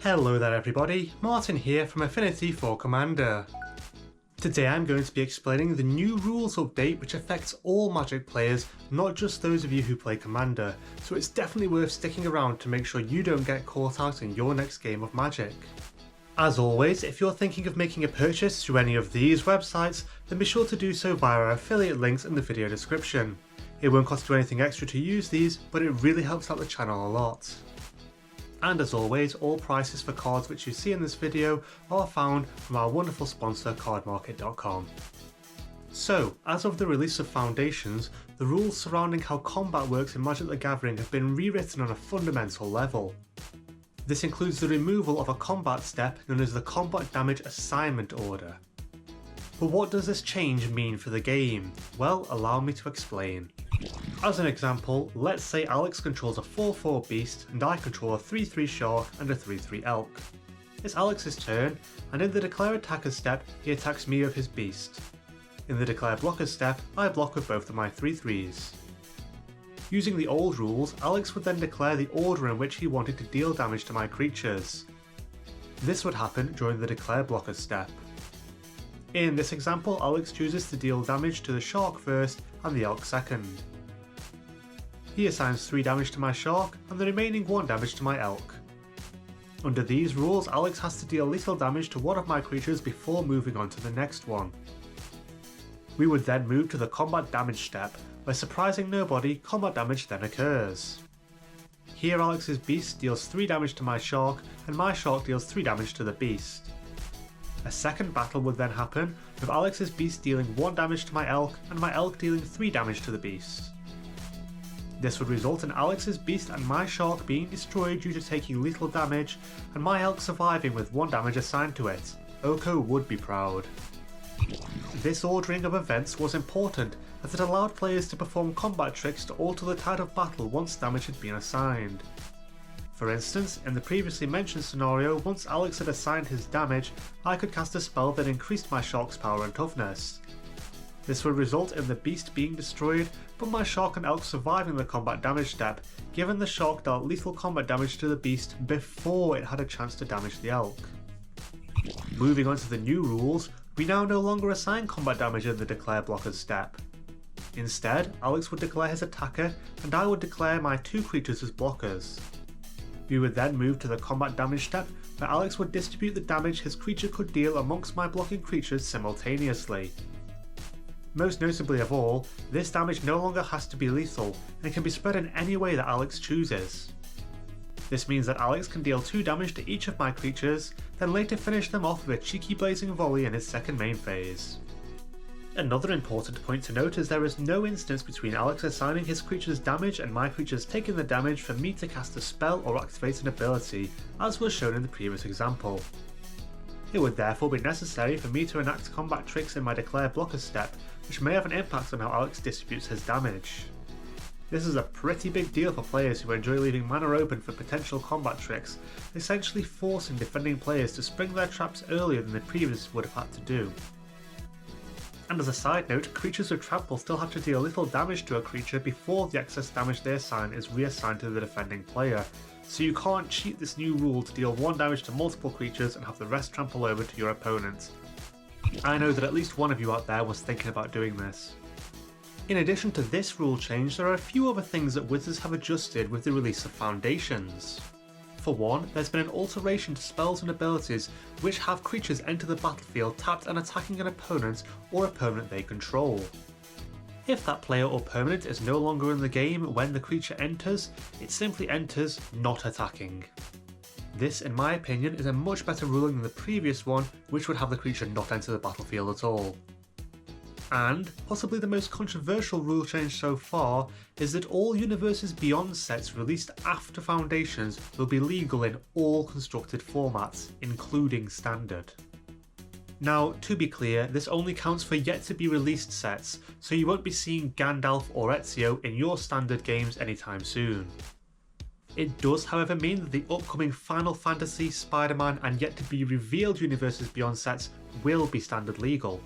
Hello there everybody, Martin here from Affinity for Commander. Today I'm going to be explaining the new rules update which affects all Magic players, not just those of you who play Commander, so it's definitely worth sticking around to make sure you don't get caught out in your next game of Magic. As always, if you're thinking of making a purchase through any of these websites, then be sure to do so via our affiliate links in the video description. It won't cost you anything extra to use these, but it really helps out the channel a lot. And as always, all prices for cards which you see in this video are found from our wonderful sponsor cardmarket.com. So, as of the release of Foundations, the rules surrounding how combat works in Magic the Gathering have been rewritten on a fundamental level. This includes the removal of a combat step known as the Combat Damage Assignment Order. But what does this change mean for the game? Well, allow me to explain. As an example, let's say Alex controls a 4-4 beast and I control a 3-3 Shark and a 3-3 Elk. It's Alex's turn, and in the Declare Attacker step he attacks me with his beast. In the Declare Blocker step, I block with both of my 3-3s. Using the old rules, Alex would then declare the order in which he wanted to deal damage to my creatures. This would happen during the Declare Blocker step. In this example, Alex chooses to deal damage to the Shark first and the Elk second. He assigns 3 damage to my Shark and the remaining 1 damage to my Elk. Under these rules, Alex has to deal lethal damage to one of my creatures before moving on to the next one. We would then move to the Combat Damage step, where surprising nobody, combat damage then occurs. Here Alex's beast deals 3 damage to my Shark and my Shark deals 3 damage to the beast. A second battle would then happen, with Alex's beast dealing 1 damage to my Elk and my Elk dealing 3 damage to the beast. This would result in Alex's beast and my Shark being destroyed due to taking lethal damage, and my Elk surviving with 1 damage assigned to it. Oko would be proud. This ordering of events was important, as it allowed players to perform combat tricks to alter the tide of battle once damage had been assigned. For instance, in the previously mentioned scenario, once Alex had assigned his damage, I could cast a spell that increased my Shark's power and toughness. This would result in the beast being destroyed, but my Shark and Elk surviving the combat damage step, given the Shark dealt lethal combat damage to the beast before it had a chance to damage the Elk. Moving on to the new rules, we now no longer assign combat damage in the Declare Blockers step. Instead, Alex would declare his attacker, and I would declare my 2 creatures as blockers. We would then move to the combat damage step, where Alex would distribute the damage his creature could deal amongst my blocking creatures simultaneously. Most notably of all, this damage no longer has to be lethal, and can be spread in any way that Alex chooses. This means that Alex can deal 2 damage to each of my creatures, then later finish them off with a cheeky blazing volley in his second main phase. Another important point to note is there is no instance between Alex assigning his creature's damage and my creatures taking the damage for me to cast a spell or activate an ability, as was shown in the previous example. It would therefore be necessary for me to enact combat tricks in my Declare Blocker step, which may have an impact on how Alex distributes his damage. This is a pretty big deal for players who enjoy leaving mana open for potential combat tricks, essentially forcing defending players to spring their traps earlier than they previously would have had to do. And as a side note, creatures with trap will still have to deal little damage to a creature before the excess damage they assign is reassigned to the defending player, so you can't cheat this new rule to deal 1 damage to multiple creatures and have the rest trample over to your opponent. I know that at least one of you out there was thinking about doing this. In addition to this rule change, there are a few other things that Wizards have adjusted with the release of Foundations. For one, there's been an alteration to spells and abilities which have creatures enter the battlefield tapped and attacking an opponent or a permanent they control. If that player or permanent is no longer in the game when the creature enters, it simply enters not attacking. This, in my opinion, is a much better ruling than the previous one, which would have the creature not enter the battlefield at all. And, possibly the most controversial rule change so far, is that all Universes Beyond sets released after Foundations will be legal in all constructed formats, including Standard. Now, to be clear, this only counts for yet to be released sets, so you won't be seeing Gandalf or Ezio in your Standard games anytime soon. It does however mean that the upcoming Final Fantasy, Spider-Man and yet to be revealed Universes Beyond sets will be Standard legal.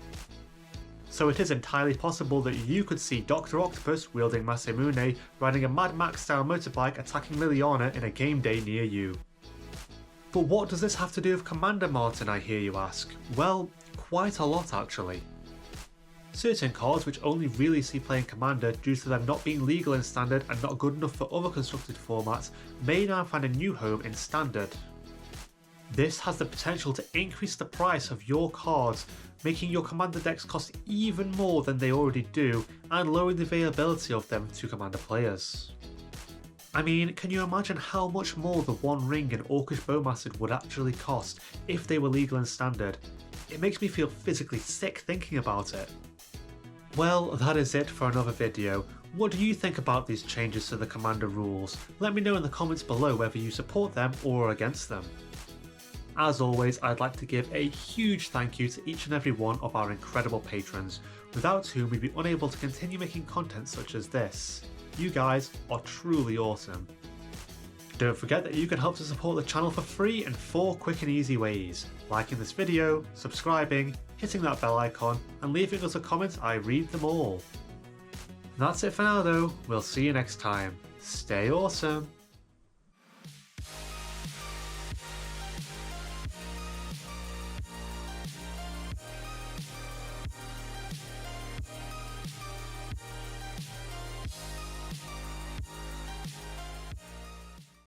So it is entirely possible that you could see Dr. Octopus wielding Masamune riding a Mad Max style motorbike attacking Liliana in a game day near you. But what does this have to do with Commander, Martin, I hear you ask? Well, quite a lot actually. Certain cards which only really see play in Commander due to them not being legal in Standard and not good enough for other constructed formats may now find a new home in Standard. This has the potential to increase the price of your cards, making your Commander decks cost even more than they already do and lowering the availability of them to Commander players. I mean, can you imagine how much more the One Ring and Orcish Bowmaster would actually cost if they were legal in Standard? It makes me feel physically sick thinking about it. Well, that is it for another video. What do you think about these changes to the Commander rules? Let me know in the comments below whether you support them or are against them. As always, I'd like to give a huge thank you to each and every one of our incredible patrons, without whom we'd be unable to continue making content such as this. You guys are truly awesome. Don't forget that you can help to support the channel for free in 4 quick and easy ways: liking this video, subscribing, hitting that bell icon, and leaving us a comment. I read them all. That's it for now though, we'll see you next time. Stay awesome!